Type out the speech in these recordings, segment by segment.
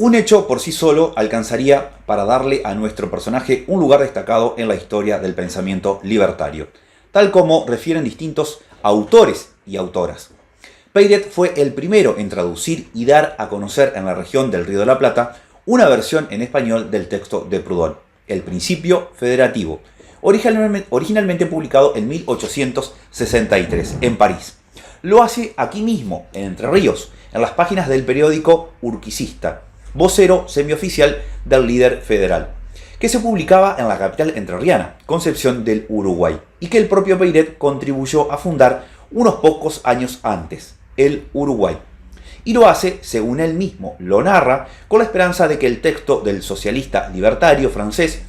Un hecho por sí solo alcanzaría para darle a nuestro personaje un lugar destacado en la historia del pensamiento libertario, tal como refieren distintos autores y autoras. Peyret fue el primero en traducir y dar a conocer en la región del Río de la Plata una versión en español del texto de Proudhon, El Principio Federativo, originalmente publicado en 1863 en París. Lo hace aquí mismo, en Entre Ríos, en las páginas del periódico Urquicista, vocero semioficial del líder federal, que se publicaba en la capital entrerriana, Concepción del Uruguay, y que el propio Peyret contribuyó a fundar unos pocos años antes, el Uruguay. Y lo hace, según él mismo lo narra, con la esperanza de que el texto del socialista libertario francés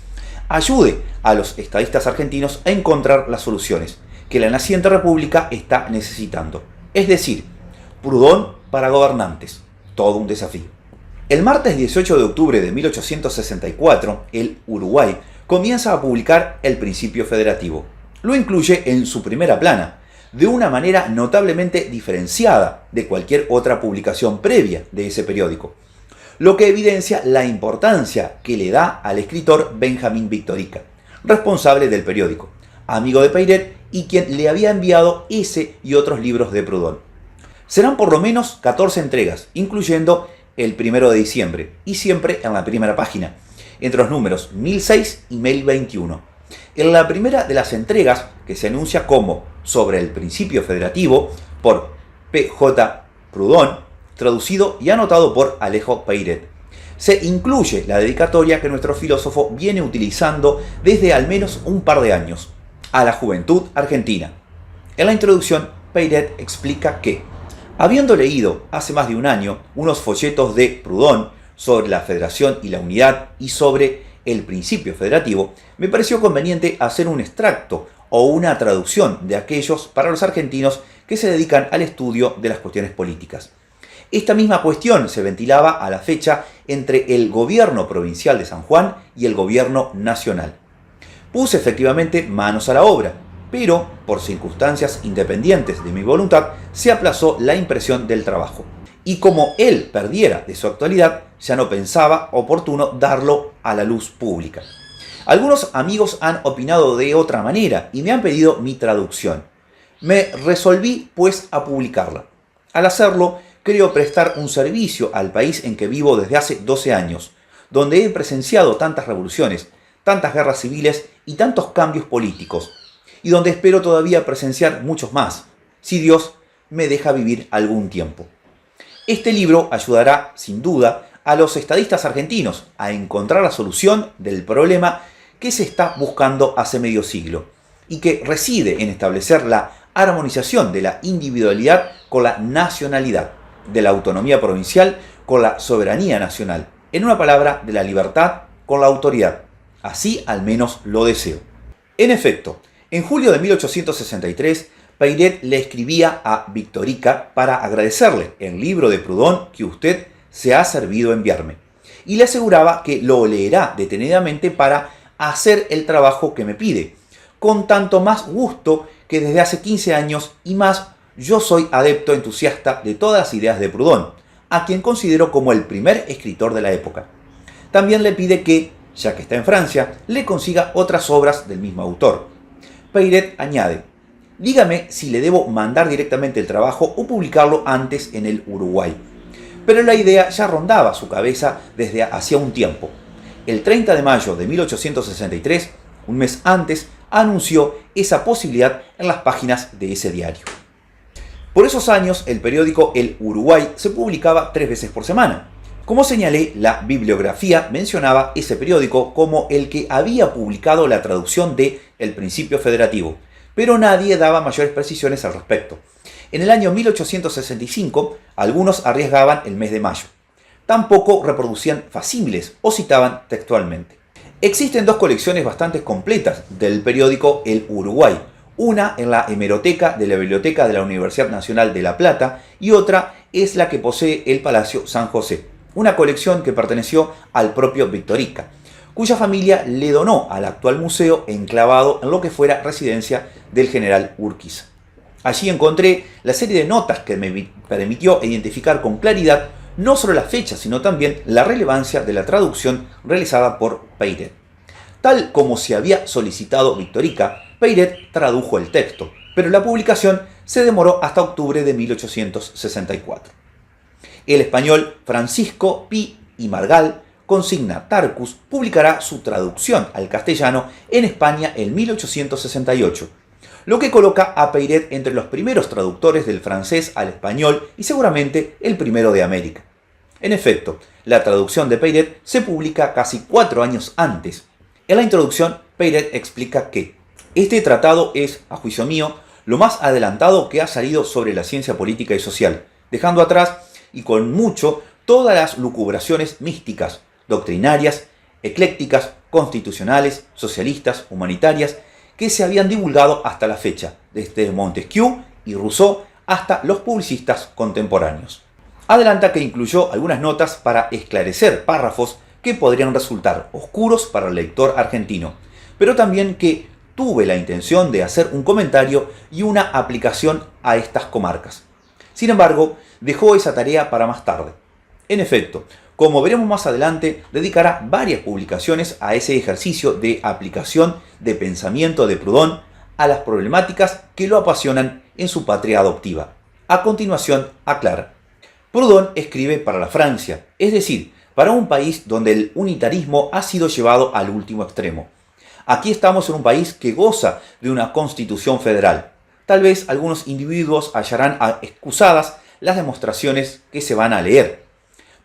ayude a los estadistas argentinos a encontrar las soluciones que la naciente república está necesitando. Es decir, Proudhon para gobernantes, todo un desafío. El martes 18 de octubre de 1864, el Uruguay comienza a publicar El Principio Federativo. Lo incluye en su primera plana, de una manera notablemente diferenciada de cualquier otra publicación previa de ese periódico, lo que evidencia la importancia que le da al escritor Benjamín Victorica, responsable del periódico, amigo de Peyret y quien le había enviado ese y otros libros de Proudhon. Serán por lo menos 14 entregas, incluyendo el 1 de diciembre, y siempre en la primera página, entre los números 1006 y 1021. En la primera de las entregas, que se anuncia como Sobre el Principio Federativo, por P.J. Proudhon, traducido y anotado por Alejo Peyret, se incluye la dedicatoria que nuestro filósofo viene utilizando desde al menos un par de años, a la juventud argentina. En la introducción, Peyret explica que, habiendo leído hace más de un año unos folletos de Proudhon sobre la federación y la unidad y sobre el principio federativo, me pareció conveniente hacer un extracto o una traducción de aquellos para los argentinos que se dedican al estudio de las cuestiones políticas. Esta misma cuestión se ventilaba a la fecha entre el gobierno provincial de San Juan y el gobierno nacional. Puse efectivamente manos a la obra, pero por circunstancias independientes de mi voluntad se aplazó la impresión del trabajo. Y como él perdiera de su actualidad, ya no pensaba oportuno darlo a la luz pública. Algunos amigos han opinado de otra manera y me han pedido mi traducción. Me resolví pues a publicarla. Al hacerlo, creo prestar un servicio al país en que vivo desde hace 12 años, donde he presenciado tantas revoluciones, tantas guerras civiles y tantos cambios políticos, y donde espero todavía presenciar muchos más, si Dios me deja vivir algún tiempo. Este libro ayudará, sin duda, a los estadistas argentinos a encontrar la solución del problema que se está buscando hace medio siglo, y que reside en establecer la armonización de la individualidad con la nacionalidad, de la autonomía provincial con la soberanía nacional, en una palabra, de la libertad con la autoridad. Así al menos lo deseo. En efecto, en julio de 1863, Peyret le escribía a Victorica para agradecerle el libro de Proudhon que usted se ha servido enviarme, y le aseguraba que lo leerá detenidamente para hacer el trabajo que me pide, con tanto más gusto que desde hace 15 años y más yo soy adepto entusiasta de todas las ideas de Proudhon, a quien considero como el primer escritor de la época. También le pide que, ya que está en Francia, le consiga otras obras del mismo autor. Peyret añade: dígame si le debo mandar directamente el trabajo o publicarlo antes en el Uruguay. Pero la idea ya rondaba su cabeza desde hacía un tiempo. El 30 de mayo de 1863, un mes antes, anunció esa posibilidad en las páginas de ese diario. Por esos años, el periódico El Uruguay se publicaba 3 veces por semana. Como señalé, la bibliografía mencionaba ese periódico como el que había publicado la traducción de El Principio Federativo, pero nadie daba mayores precisiones al respecto. En el año 1865, algunos arriesgaban el mes de mayo. Tampoco reproducían facsímiles o citaban textualmente. Existen dos colecciones bastante completas del periódico El Uruguay, una en la hemeroteca de la Biblioteca de la Universidad Nacional de La Plata y otra es la que posee el Palacio San José, una colección que perteneció al propio Victorica, cuya familia le donó al actual museo enclavado en lo que fuera residencia del general Urquiza. Allí encontré la serie de notas que me permitió identificar con claridad no solo la fecha, sino también la relevancia de la traducción realizada por Peyret. Tal como se había solicitado Victorica, Peyret tradujo el texto, pero la publicación se demoró hasta octubre de 1864. El español Francisco Pi y Margall, consigna Tarcus, publicará su traducción al castellano en España en 1868, lo que coloca a Peyret entre los primeros traductores del francés al español y seguramente el primero de América. En efecto, la traducción de Peyret se publica casi 4 años antes. En la introducción, Peyret explica que este tratado es, a juicio mío, lo más adelantado que ha salido sobre la ciencia política y social, dejando atrás y con mucho todas las lucubraciones místicas, doctrinarias, eclécticas, constitucionales, socialistas, humanitarias, que se habían divulgado hasta la fecha, desde Montesquieu y Rousseau hasta los publicistas contemporáneos. Adelanta que incluyó algunas notas para esclarecer párrafos que podrían resultar oscuros para el lector argentino, pero también que tuve la intención de hacer un comentario y una aplicación a estas comarcas. Sin embargo, dejó esa tarea para más tarde. En efecto, como veremos más adelante, dedicará varias publicaciones a ese ejercicio de aplicación de pensamiento de Proudhon a las problemáticas que lo apasionan en su patria adoptiva. A continuación, aclara. Proudhon escribe para la Francia, es decir, para un país donde el unitarismo ha sido llevado al último extremo. Aquí estamos en un país que goza de una constitución federal. Tal vez algunos individuos hallarán excusadas las demostraciones que se van a leer,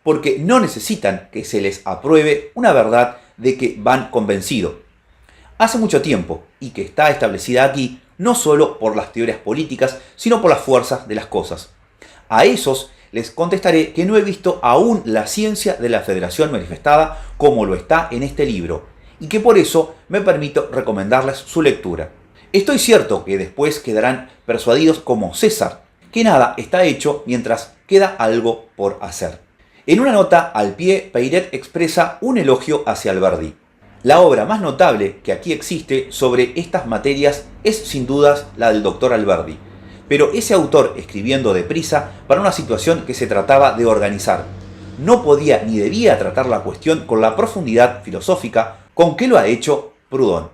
porque no necesitan que se les apruebe una verdad de que van convencidos. Hace mucho tiempo, y que está establecida aquí, no solo por las teorías políticas, sino por las fuerzas de las cosas. A esos les contestaré que no he visto aún la ciencia de la federación manifestada como lo está en este libro, y que por eso me permito recomendarles su lectura. Estoy cierto que después quedarán persuadidos como César, que nada está hecho mientras queda algo por hacer. En una nota al pie, Peyret expresa un elogio hacia Alberdi. La obra más notable que aquí existe sobre estas materias es sin dudas la del doctor Alberdi, pero ese autor escribiendo deprisa para una situación que se trataba de organizar. No podía ni debía tratar la cuestión con la profundidad filosófica con que lo ha hecho Proudhon.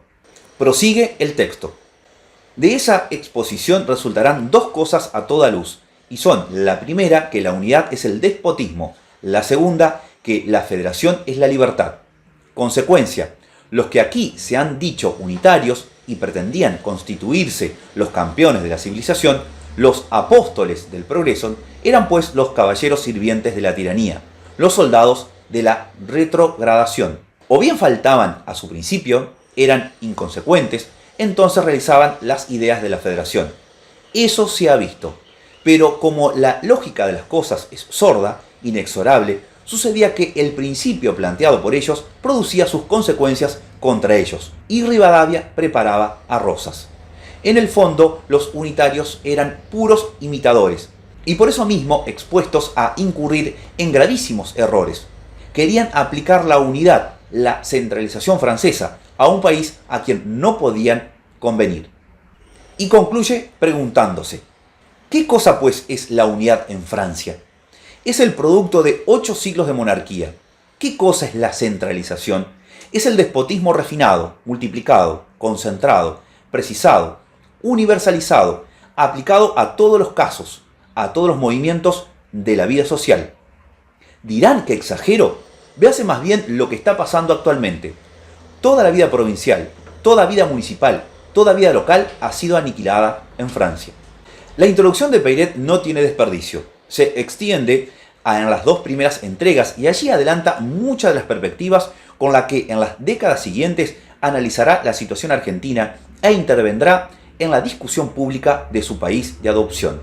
Prosigue el texto. De esa exposición resultarán dos cosas a toda luz, y son la primera, que la unidad es el despotismo, la segunda, que la federación es la libertad. Consecuencia, los que aquí se han dicho unitarios y pretendían constituirse los campeones de la civilización, los apóstoles del progreso, eran pues los caballeros sirvientes de la tiranía, los soldados de la retrogradación. O bien faltaban a su principio, eran inconsecuentes, entonces realizaban las ideas de la federación. Eso se ha visto, pero como la lógica de las cosas es sorda, inexorable, sucedía que el principio planteado por ellos producía sus consecuencias contra ellos, y Rivadavia preparaba a Rosas. En el fondo, los unitarios eran puros imitadores, y por eso mismo expuestos a incurrir en gravísimos errores. Querían aplicar la unidad, la centralización francesa, a un país a quien no podían convenir. Y concluye preguntándose, ¿qué cosa pues es la unidad en Francia? Es el producto de 8 siglos de monarquía. ¿Qué cosa es la centralización? Es el despotismo refinado, multiplicado, concentrado, precisado, universalizado, aplicado a todos los casos, a todos los movimientos de la vida social. ¿Dirán que exagero? Véase más bien lo que está pasando actualmente. Toda la vida provincial, toda vida municipal, toda vida local ha sido aniquilada en Francia. La introducción de Peyret no tiene desperdicio. Se extiende en las 2 primeras entregas y allí adelanta muchas de las perspectivas con las que en las décadas siguientes analizará la situación argentina e intervendrá en la discusión pública de su país de adopción.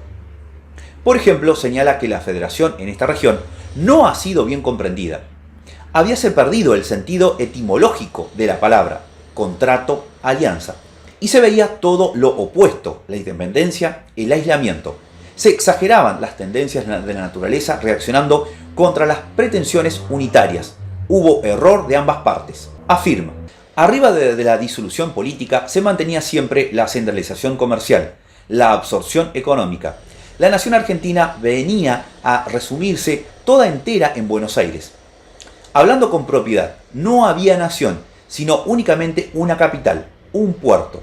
Por ejemplo, señala que la federación en esta región no ha sido bien comprendida. Habíase perdido el sentido etimológico de la palabra, contrato, alianza, y se veía todo lo opuesto, la independencia, el aislamiento. Se exageraban las tendencias de la naturaleza reaccionando contra las pretensiones unitarias. Hubo error de ambas partes. Afirma, arriba de la disolución política se mantenía siempre la centralización comercial, la absorción económica. La nación argentina venía a resumirse toda entera en Buenos Aires. Hablando con propiedad, no había nación, sino únicamente una capital, un puerto.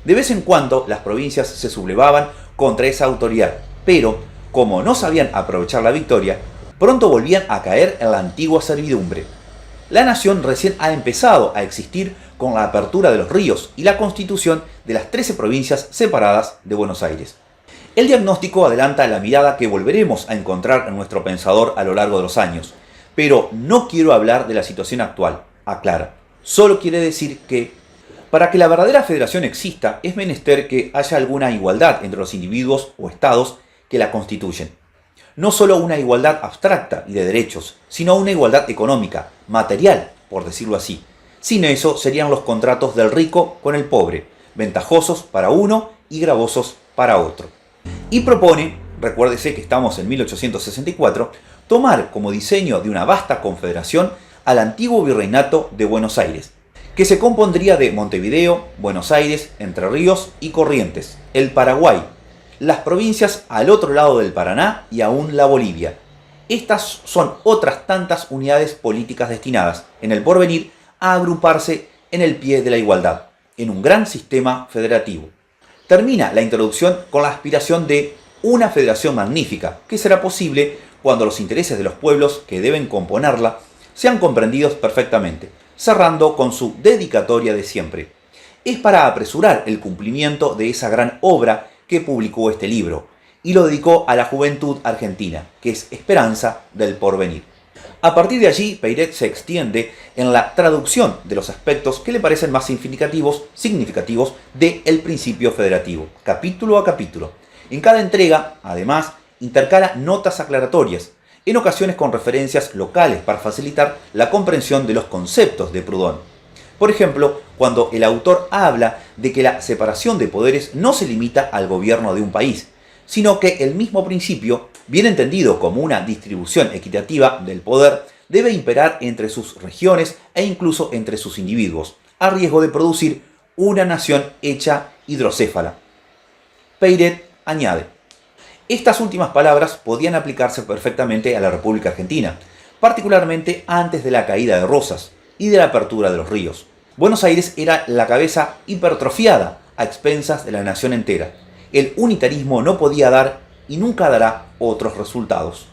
De vez en cuando las provincias se sublevaban contra esa autoridad, pero como no sabían aprovechar la victoria, pronto volvían a caer en la antigua servidumbre. La nación recién ha empezado a existir con la apertura de los ríos y la constitución de las 13 provincias separadas de Buenos Aires. El diagnóstico adelanta la mirada que volveremos a encontrar en nuestro pensador a lo largo de los años, pero no quiero hablar de la situación actual, aclara. Solo quiere decir que, para que la verdadera federación exista, es menester que haya alguna igualdad entre los individuos o estados que la constituyen. No solo una igualdad abstracta y de derechos, sino una igualdad económica, material, por decirlo así. Sin eso serían los contratos del rico con el pobre, ventajosos para uno y gravosos para otro. Y propone, recuérdese que estamos en 1864, tomar como diseño de una vasta confederación al antiguo virreinato de Buenos Aires, que se compondría de Montevideo, Buenos Aires, Entre Ríos y Corrientes, el Paraguay, las provincias al otro lado del Paraná y aún la Bolivia. Estas son otras tantas unidades políticas destinadas, en el porvenir, a agruparse en el pie de la igualdad, en un gran sistema federativo. Termina la introducción con la aspiración de una federación magnífica, que será posible cuando los intereses de los pueblos que deben componerla sean comprendidos perfectamente, cerrando con su dedicatoria de siempre. Es para apresurar el cumplimiento de esa gran obra que publicó este libro, y lo dedicó a la juventud argentina, que es esperanza del porvenir. A partir de allí, Peyret se extiende en la traducción de los aspectos que le parecen más significativos del principio federativo, capítulo a capítulo. En cada entrega, además, intercala notas aclaratorias, en ocasiones con referencias locales para facilitar la comprensión de los conceptos de Proudhon. Por ejemplo, cuando el autor habla de que la separación de poderes no se limita al gobierno de un país, sino que el mismo principio, bien entendido como una distribución equitativa del poder, debe imperar entre sus regiones e incluso entre sus individuos, a riesgo de producir una nación hecha hidrocéfala. Peyret añade: estas últimas palabras podían aplicarse perfectamente a la República Argentina, particularmente antes de la caída de Rosas y de la apertura de los ríos. Buenos Aires era la cabeza hipertrofiada a expensas de la nación entera. El unitarismo no podía dar y nunca dará otros resultados.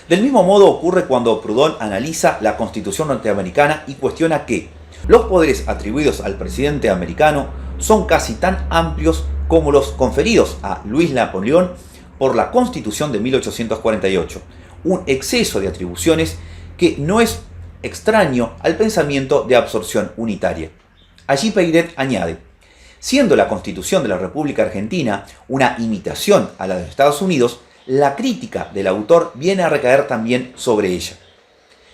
Del mismo modo ocurre cuando Proudhon analiza la Constitución norteamericana y cuestiona que los poderes atribuidos al presidente americano son casi tan amplios como los conferidos a Luis Napoleón por la Constitución de 1848, un exceso de atribuciones que no es extraño al pensamiento de absorción unitaria. Allí Peyret añade: siendo la Constitución de la República Argentina una imitación a la de Estados Unidos, la crítica del autor viene a recaer también sobre ella.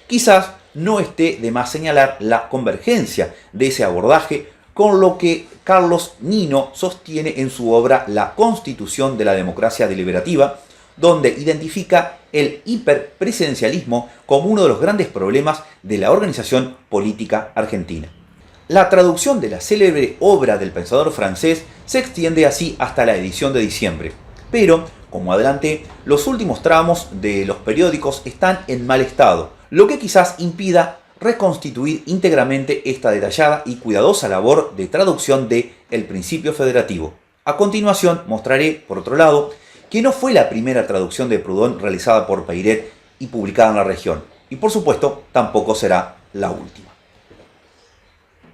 Quizás no esté de más señalar la convergencia de ese abordaje con lo que Carlos Nino sostiene en su obra La Constitución de la Democracia Deliberativa, donde identifica el hiperpresidencialismo como uno de los grandes problemas de la organización política argentina. La traducción de la célebre obra del pensador francés se extiende así hasta la edición de diciembre, pero, como adelanté, los últimos tramos de los periódicos están en mal estado, lo que quizás impida reconstituir íntegramente esta detallada y cuidadosa labor de traducción de El Principio Federativo. A continuación mostraré, por otro lado, que no fue la primera traducción de Proudhon realizada por Peyret y publicada en la región, y por supuesto tampoco será la última.